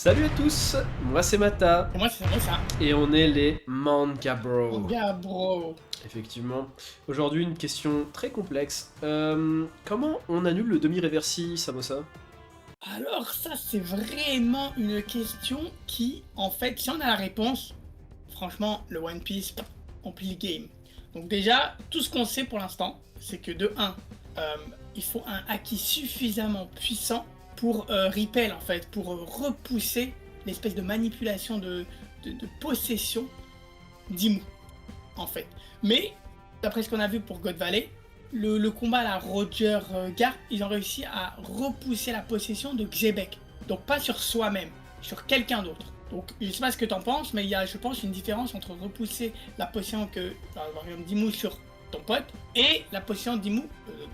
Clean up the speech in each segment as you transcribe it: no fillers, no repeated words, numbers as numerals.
Salut à tous, moi c'est Mata, Pour moi, c'est vraiment ça. et on est les Manga Mon Bros. gars, bro. Effectivement. Aujourd'hui, une question très complexe. Comment on annule le demi-reversi, Samosa? Alors, ça, c'est vraiment une question qui, en fait, si on a la réponse, franchement, le One Piece, on plie le game. Donc, déjà, tout ce qu'on sait pour l'instant, c'est que de 1, il faut un haki suffisamment puissant pour repel, en fait, pour repousser l'espèce de manipulation de possession d'Imu. En fait. Mais, d'après ce qu'on a vu pour God Valley, le combat à la Roger Garp, ils ont réussi à repousser la possession de Xebec. Donc pas sur soi-même, sur quelqu'un d'autre. Donc je sais pas ce que t'en penses, mais il y a, je pense, une différence entre repousser la possession que, par exemple, d'Imu sur ton pote et la possession d'Imu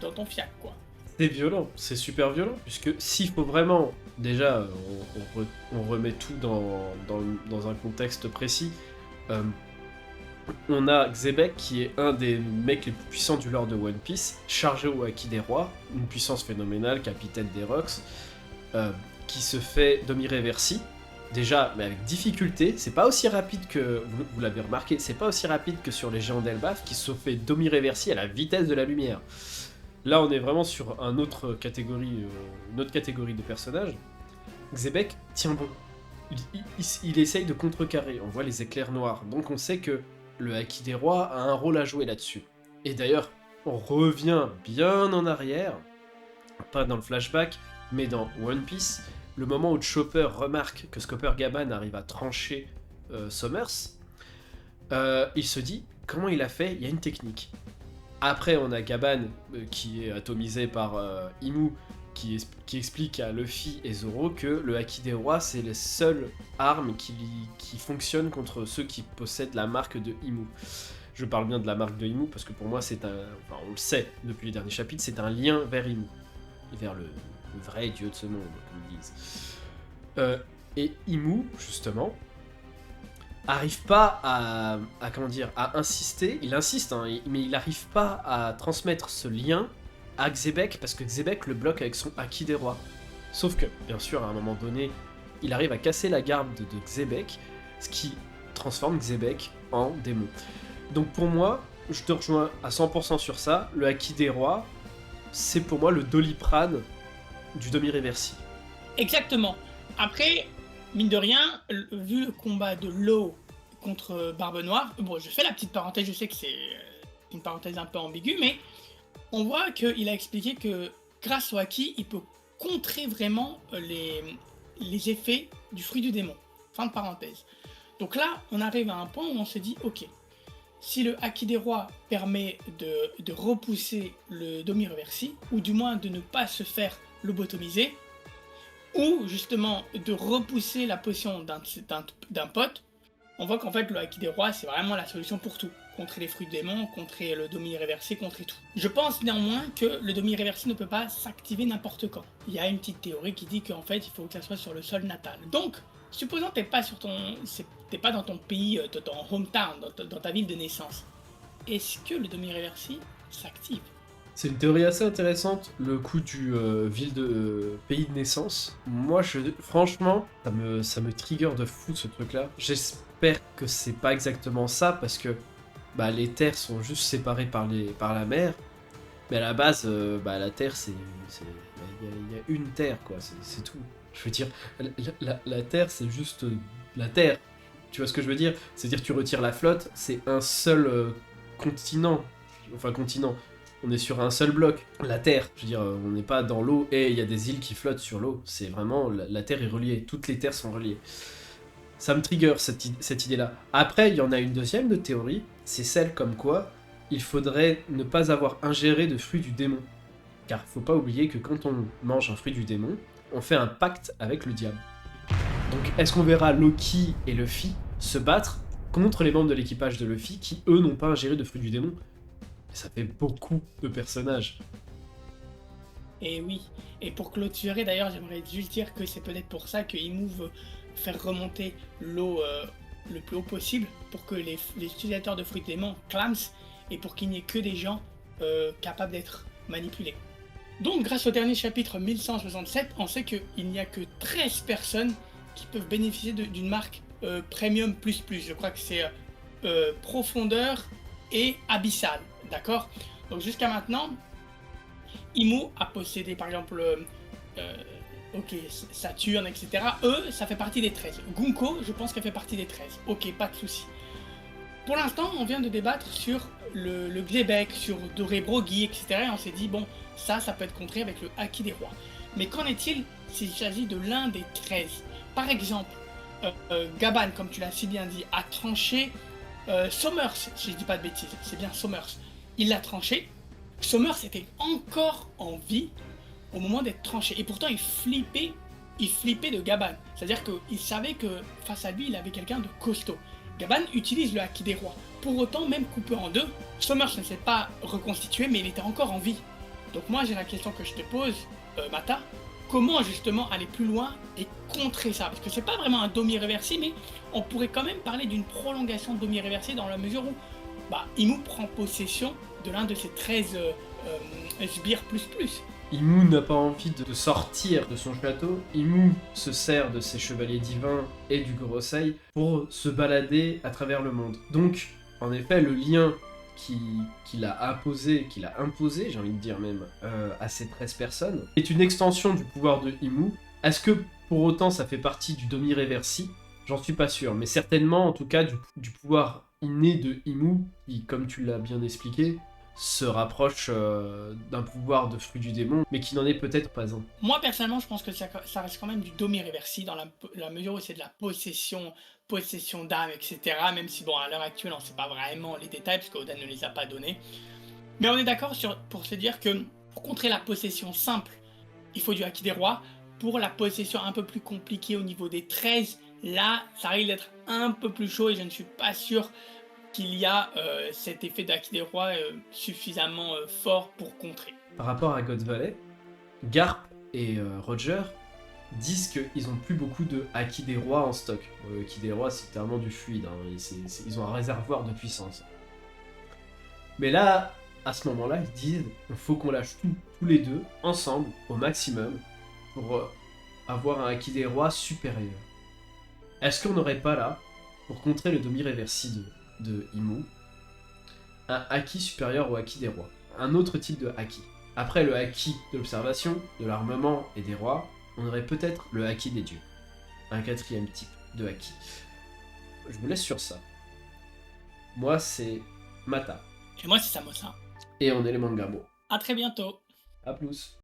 dans ton fiac, quoi. C'est violent, c'est super violent, puisque s'il faut vraiment, déjà, on remet tout dans un contexte précis. euh, On a Xebec qui est un des mecs les plus puissants du lore de One Piece, chargé au Haki des Rois, une puissance phénoménale, capitaine des Rocks, qui se fait demi-reversi. Déjà, mais avec difficulté, c'est pas aussi rapide que, vous l'avez remarqué, c'est pas aussi rapide que sur les géants d'Elbaf qui se fait demi-reversi à la vitesse de la lumière. Là, on est vraiment sur une autre catégorie de personnages. Xebec tient bon. Il essaye de contrecarrer, on voit les éclairs noirs, donc on sait que le Haki des Rois a un rôle à jouer là-dessus. Et d'ailleurs, on revient bien en arrière, pas dans le flashback, mais dans One Piece, le moment où Chopper remarque que Scopper Gaban arrive à trancher Summers, il se dit, comment il a fait? Il y a une technique. Après, on a Gaban qui est atomisé par Imu, qui explique à Luffy et Zoro que le Haki des Rois, c'est les seules armes qui fonctionnent contre ceux qui possèdent la marque de Imu. Je parle bien de la marque de Imu parce que pour moi, c'est un. Enfin, on le sait depuis les derniers chapitres, c'est un lien vers Imu. Et vers le vrai dieu de ce monde, comme ils disent. Et Imu, justement, arrive pas comment dire, à insister, il insiste, hein, mais il arrive pas à transmettre ce lien à Xebec parce que Xebec le bloque avec son Haki des Rois. Sauf que, bien sûr, à un moment donné, il arrive à casser la garde de Xebec, ce qui transforme Xebec en démon. Donc pour moi, je te rejoins à 100% sur ça, le Haki des Rois, c'est pour moi le Doliprane du demi-reversi. Exactement. Après, mine de rien, vu le combat de Law contre Barbe Noire, bon, je fais la petite parenthèse, je sais que c'est une parenthèse un peu ambiguë, mais on voit qu'il a expliqué que grâce au Haki, il peut contrer vraiment les effets du fruit du démon. Fin de parenthèse. Donc là, on arrive à un point où on se dit, ok, si le Haki des Rois permet de repousser le demi-reversi, ou du moins de ne pas se faire lobotomiser, ou justement de repousser la potion d'un pote, on voit qu'en fait le Haki des Rois c'est vraiment la solution pour tout. Contrer les fruits de démons, contrer le demi-réversé, contrer tout. Je pense néanmoins que le demi-réversé ne peut pas s'activer n'importe quand. Il y a une petite théorie qui dit qu'en fait il faut que ça soit sur le sol natal. Donc, supposons que t'es pas dans ton pays, dans ton hometown, dans ta ville de naissance. Est-ce que le demi-réversé s'active? C'est une théorie assez intéressante, le coup du pays de naissance. Moi, franchement, ça me trigger de fou ce truc-là. J'espère que c'est pas exactement ça, parce que bah, les terres sont juste séparées par la mer. Mais à la base, bah, la terre, il y a une terre, quoi, c'est tout. Je veux dire, la terre, c'est juste la terre. Tu vois ce que je veux dire? C'est-à-dire, tu retires la flotte, c'est un seul continent. Enfin, continent. On est sur un seul bloc, la Terre. Je veux dire, on n'est pas dans l'eau et il y a des îles qui flottent sur l'eau. C'est vraiment, la Terre est reliée. Toutes les terres sont reliées. Ça me trigger cette idée-là. Après, il y en a une deuxième de théorie. C'est celle comme quoi il faudrait ne pas avoir ingéré de fruits du démon. Car faut pas oublier que quand on mange un fruit du démon, on fait un pacte avec le diable. Donc est-ce qu'on verra Loki et Luffy se battre contre les membres de l'équipage de Luffy qui, eux, n'ont pas ingéré de fruits du démon? Ça fait beaucoup de personnages. Et oui, et pour clôturer d'ailleurs, j'aimerais juste dire que c'est peut-être pour ça que Imu veut faire remonter l'eau le plus haut possible pour que les utilisateurs de fruits de démon clament et pour qu'il n'y ait que des gens capables d'être manipulés. Donc grâce au dernier chapitre 1167, on sait qu'il n'y a que 13 personnes qui peuvent bénéficier d'une marque Premium++. Je crois que c'est Profondeur et Abyssal, d'accord? Donc jusqu'à maintenant, Emu a possédé par exemple ok, Saturne, etc. Eux, ça fait partie des 13. Gunko, je pense qu'elle fait partie des 13. Ok, pas de souci. Pour l'instant, on vient de débattre sur le Glebec, sur Doré Brogui, etc. Et on s'est dit, bon, ça peut être contré avec le Haki des Rois. Mais qu'en est-il s'il s'agit de l'un des 13? Par exemple, Gaban, comme tu l'as si bien dit, a tranché Sommers, si je dis pas de bêtises, c'est bien Sommers. Il l'a tranché. Sommers était encore en vie au moment d'être tranché. Et pourtant, il flippait de Gaban. C'est-à-dire qu'il savait que face à lui, il avait quelqu'un de costaud. Gaban utilise le Haki des Rois. Pour autant, même coupé en deux, Sommers ne s'est pas reconstitué, mais il était encore en vie. Donc moi, j'ai la question que je te pose, Mata. Comment justement aller plus loin et contrer ça? Parce que c'est pas vraiment un Domi-Reversi, mais on pourrait quand même parler d'une prolongation de Domi-Reversi dans la mesure où Emu prend possession de l'un de ces 13 sbires plus. Emu n'a pas envie de sortir de son château. Emu se sert de ses chevaliers divins et du Gorosei pour se balader à travers le monde. Donc, en effet, le lien qu'il a imposé, j'ai envie de dire même, à ces 13 personnes, est une extension du pouvoir de Emu. Est-ce que pour autant ça fait partie du Domi-Reversi? J'en suis pas sûr, mais certainement en tout cas du pouvoir inné de Emu, qui, comme tu l'as bien expliqué, se rapproche d'un pouvoir de fruit du démon, mais qui n'en est peut-être pas un. Moi personnellement, je pense que ça reste quand même du Domi-Reversi dans la mesure où c'est de la possession d'âme, etc. Même si, bon, à l'heure actuelle, on ne sait pas vraiment les détails, parce qu'Oda ne les a pas donnés. Mais on est d'accord pour se dire que pour contrer la possession simple, il faut du Haki des Rois. Pour la possession un peu plus compliquée au niveau des 13, là, ça risque d'être un peu plus chaud et je ne suis pas sûr qu'il y a cet effet d'Haki des Rois suffisamment fort pour contrer. Par rapport à God Valley, Garp et Roger disent qu'ils ont plus beaucoup de Haki des Rois en stock. Le Haki des Rois, c'est littéralement du fluide, hein, ils ont un réservoir de puissance. Mais là, à ce moment-là, ils disent il faut qu'on lâche tous les deux, ensemble, au maximum, pour avoir un Haki des Rois supérieur. Est-ce qu'on n'aurait pas là, pour contrer le Domi-Reversi de Emu, un Haki supérieur au Haki des Rois? Un autre type de Haki. Après le Haki de l'observation, de l'armement et des rois, on aurait peut-être le Haki des dieux. Un quatrième type de Haki. Je vous laisse sur ça. Moi, c'est Mata. Et moi, c'est Samosa. Et on est les Mangabo. À très bientôt. A plus.